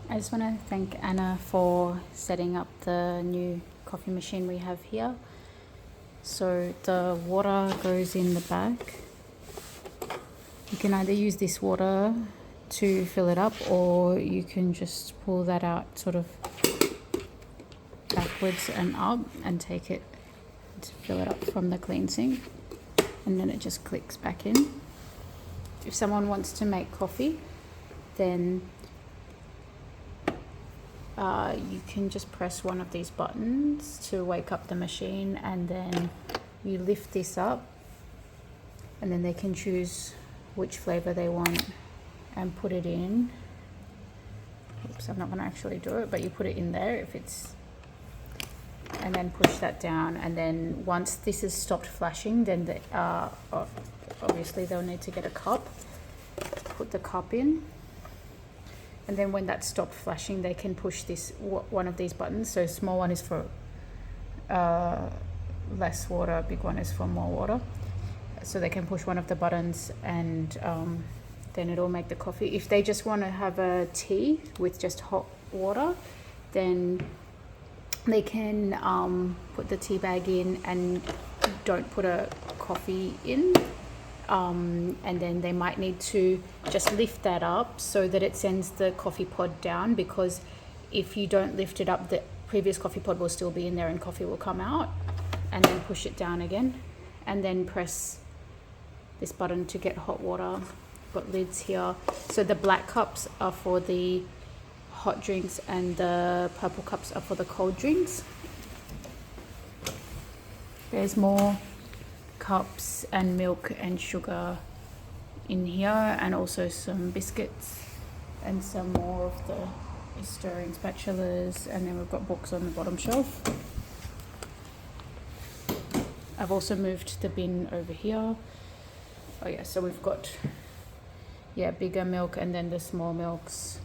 I just want to thank Anna for setting up the new coffee machine we have here. So the water goes in the back. You can either use this water to fill it up, or you can just pull that out sort of backwards and up and take it to fill it up from the clean sink, and then it just clicks back in. If someone wants to make coffee, then you can just press one of these buttons to wake up the machine, and then you lift this up, and then they can choose which flavor they want and put it in. Oops, I'm not going to actually do it, but you put it in there if it's, and then push that down, and then once this has stopped flashing, then obviously they'll need to get a cup, put the cup in, and then when that stopped flashing, they can push this one of these buttons. So small one is for less water, big one is for more water. So they can push one of the buttons, and then it'll make the coffee. If they just want to have a tea with just hot water, then they can put the tea bag in and don't put a coffee in. And then they might need to just lift that up so that it sends the coffee pod down, because if you don't lift it up, the previous coffee pod will still be in there and coffee will come out. And then push it down again, and then press this button to get hot water. Got lids here. So the black cups are for the hot drinks, and the purple cups are for the cold drinks. There's more cups and milk and sugar in here, and also some biscuits and some more of the stirring spatulas, and then we've got books on the bottom shelf. I've also moved the bin over here. Oh yeah, so we've got bigger milk, and then the small milks